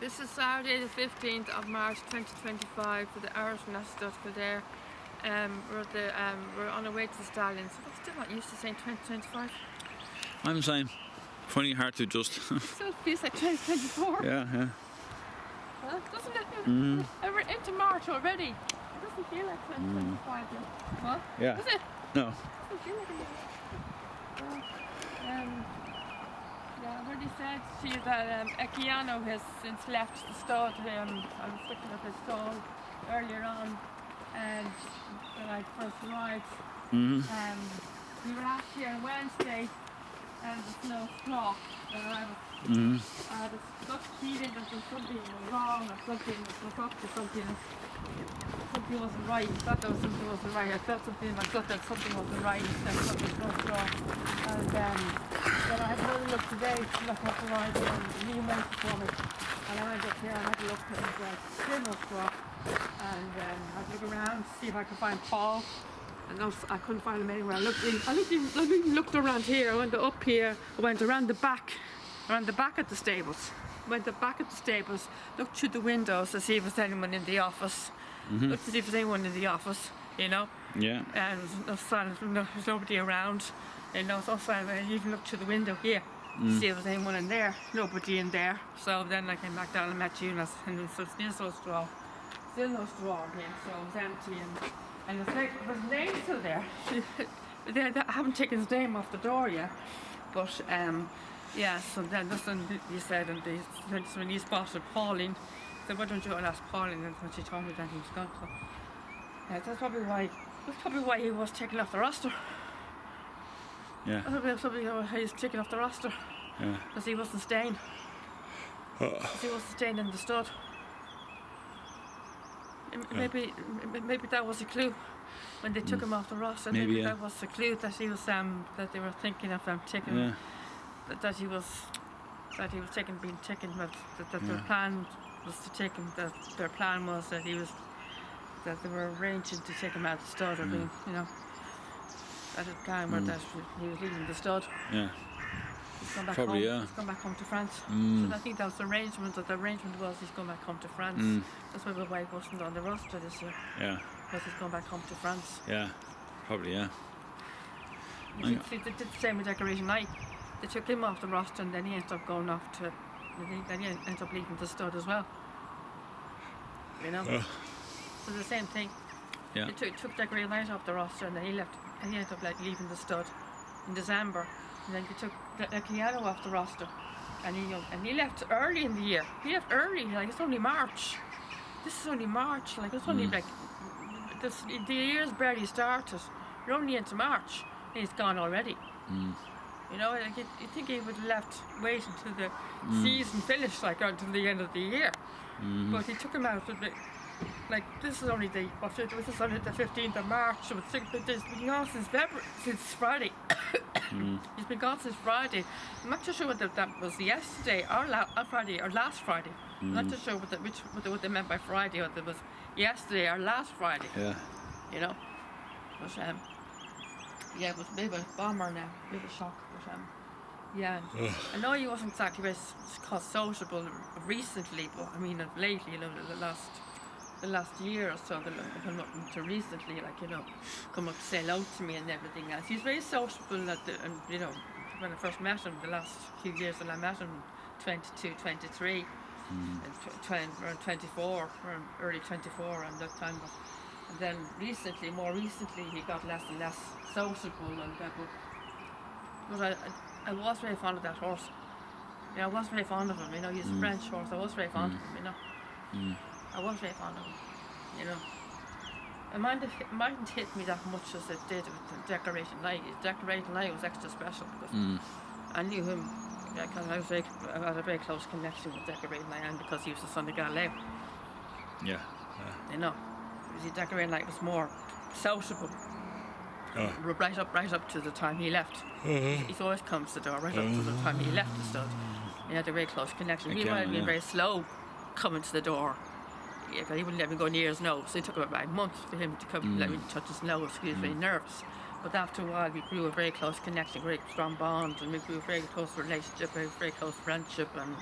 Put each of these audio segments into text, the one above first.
This is Saturday the 15th of March 2025 for the Irish National Kildare. We're on our way to the Stallions. I'm still not used to saying 2025. I'm the same. Funny hard to adjust. It still feels like 2024. Yeah. Well, doesn't it? We're into March already. It doesn't feel like 2025 yet. What? Yeah. Does it? No. It doesn't feel like it. Yeah, I've already said to you that Ekiano has since left the stud. I was looking at his stall earlier on, and when I first arrived, we were out here on Wednesday, and there's no straw. I had a gut feeling that there was something wrong, or something was up to something wasn't right. I thought there was something wasn't right. I felt something in my gut that something wasn't right. There's no straw. And then I had another look today to look at the ride and he went for me. And I went up here and had a look and still no straw. And I had to look around to see if I could find Paul. And I couldn't find him anywhere. I looked around here. I went up here. I went around the back at the stables. Looked through the windows to see if there's anyone in the office. Looked to see if there's anyone in the office, you know. Yeah. And there's nobody around. You know, so I even looked through the window here to see if there was anyone in there. Nobody in there. So then I came back down and met you, and there's no straw. Still no straw in here, so it was empty. And it's like, there's his name still there. I haven't taken his name off the door yet. But, yeah, so then that's when you said, and when you spotted Pauline, I said, why don't you go and ask Pauline? And when she told me that he was gone. So, yeah, that's probably why he was taken off the roster. Yeah. That's probably why he was taken off the roster. Yeah. Because he wasn't staying. Because he wasn't staying in the stud. Maybe that was a clue when they took him off the roster. Maybe that was a clue that he was that they were thinking of taking him, that he was being taken. That their plan was to take him. That their plan was that they were arranging to take him out of the stud, or being, you know, at a time where that he was leaving the stud. Yeah. He's gone back Probably, home. He's gone back home to France. So I think that was the arrangement. That the arrangement was he's going back home to France. That's why he wasn't on the roster this year. Yeah. Because he's gone back home to France. Yeah. Probably, yeah. They did the same with Decoration Night. They took him off the roster, and then he ended up going off to. Then he ended up leaving the stud as well. You know. So the same thing. Yeah. They took Decoration Night off the roster, and then he left. And he ended up leaving the stud in December. And then they took Ekiano off the roster, and he left early in the year. He left early, like it's only March. This is only March, like it's only like the year's barely started. You're only into March, and he's gone already. You know, like you think he would have left, wait until the season finished, like until the end of the year. But he took him out a bit. Like this is only the 15th of March. So it's been gone since Friday. He's been gone since Friday. I'm not too sure whether that was yesterday or Friday or last Friday. I'm not too sure what they meant by Friday, whether it was yesterday or last Friday. Yeah. You know. But yeah, it was a bit of a bomber now, a bit of a shock. But yeah, I know he wasn't exactly very sociable recently, but I mean lately, you know, the last year or so, come up to recently, like, you know, come up to say hello to me and everything else. He's very sociable, and you know, when I first met him, the last few years when I met him, 22, 23, and around 24, or early 24, and that time. And then more recently, he got less and less sociable, and that. But I was very fond of that horse. Yeah, I was very fond of him. You know, he's a French horse. I was very fond of him. You know. I was very fond of him, you know. It mightn't hit me that much as it did with Decoration Night. Decoration Night was extra special because I knew him. I had a very close connection with Decoration Night, and because he was the son of Galileo. Yeah. You know, Decoration Night was more sociable. Right up to the time he left. He's always comes to the door right up to the time he left the stud. He had a very close connection. He might have been very slow coming to the door. Yeah, he wouldn't let me go near his nose. So it took about a month for him to come let me touch his nose because he was very nervous. But after a while, we grew a very close connection, very strong bond, and we grew a very close relationship, a very close friendship, and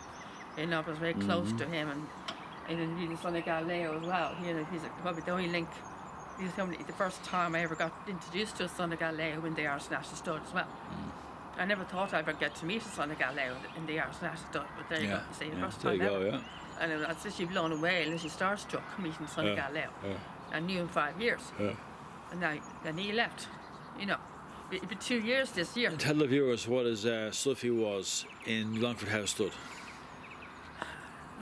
You know, I was very close to him, and then he's the son of Galileo as well. You know, he's probably the only link. He's the first time I ever got introduced to a son of Galileo in the Irish National Stud as well. I never thought I'd ever get to meet a son of Galileo in the Irish National Stud, but there you go. You see, the first There time you go, ever. yeah. And I was literally blown away and literally starstruck meeting son of Galileo. I knew him 5 years. And then he left. You know, it'd be 2 years this year. And tell the viewers what his Sluffy was in Longford House Stud.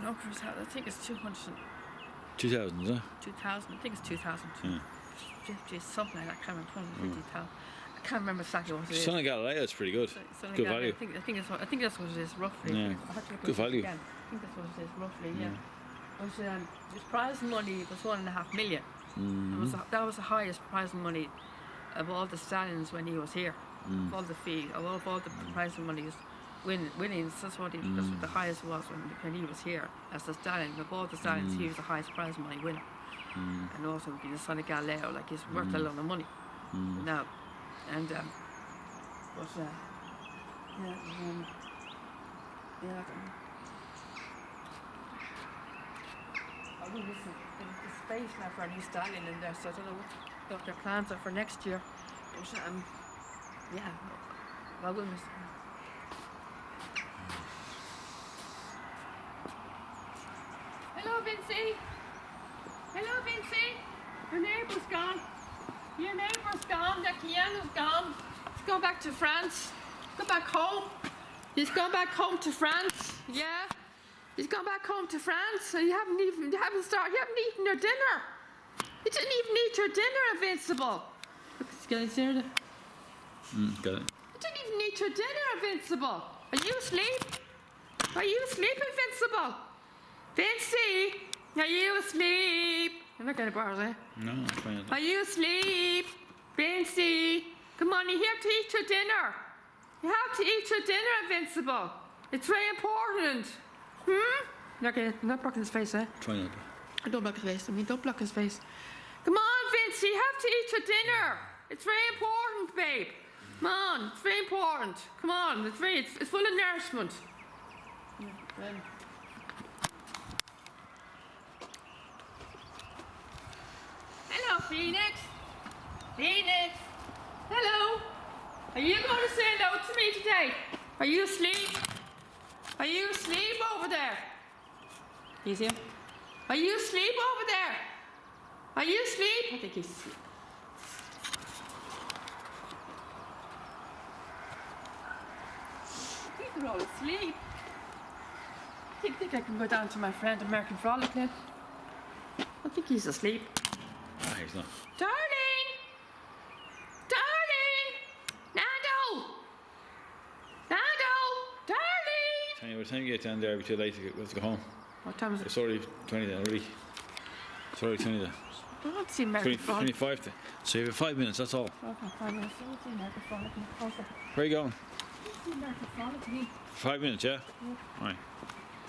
No, Chris, I think it's 200, 2000, is it? 2000. I think it's 2000. Yeah. 50, something like that. I can't remember. 50,000. I can't remember exactly what it is. Son of Galileo is pretty good. Son of Good Galileo, value. I think that's what it is roughly. Yeah. I have to look Good at it value. again. I think that's what it is roughly. Yeah. It was, his prize money was 1.5 million. That was the highest prize money of all the stallions when he was here. Of all the fees, of all the prize money winnings. That's what the highest was when he was here as the stallion. Of all the stallions, he was the highest prize money winner. And also being the son of Galileo, like he's worth a lot of money now. And yeah, I will listen. There's space now for a new stallion in there, so I don't know what their plans are for next year. But yeah, I will miss. Hello, Vincy. Hello, Vincy. Your neighbour's gone. Your neighbour's gone. That Keanu's gone. He's gone back to France. Go back home. He's gone back home to France. Yeah. He's gone back home to France, and you haven't eaten your dinner. You didn't even eat your dinner, Invincible. Look, he's getting serious. Got it. You didn't even eat your dinner, Invincible. Are you asleep? Are you asleep, Invincible? Vincy, are you asleep? You're not getting bars, eh? No, I'm fine. Are you asleep? Vincy, come on, you have to eat your dinner. You have to eat your dinner, Invincible. It's very important. Not blocking his face, eh? Try not to. Don't block his face. Don't block his face. Come on, Vincy, you have to eat your dinner. It's very important, babe. Come on, it's very important. Come on, it's full of nourishment. Hello, Phoenix. Phoenix. Hello. Are you going to say hello to me today? Are you asleep? Are you asleep over there? He's here. Are you asleep over there? Are you asleep? I think he's asleep. I think they're all asleep. I think I can go down to my friend American Frolic now. I think he's asleep. Ah, he's not. Darling! Darling! Nando! Nando! Darling! Tanya, by the time you get down there, it'll be too late to go home. What time is it? It's already 20 then, already. It's already 20 then. I don't see American 20, Frolic. 25 then. So you have 5 minutes, that's all. Okay, 5 minutes. I don't see American Frolic. Where are you going? I don't see American Frolic. 5 minutes, yeah? Alright.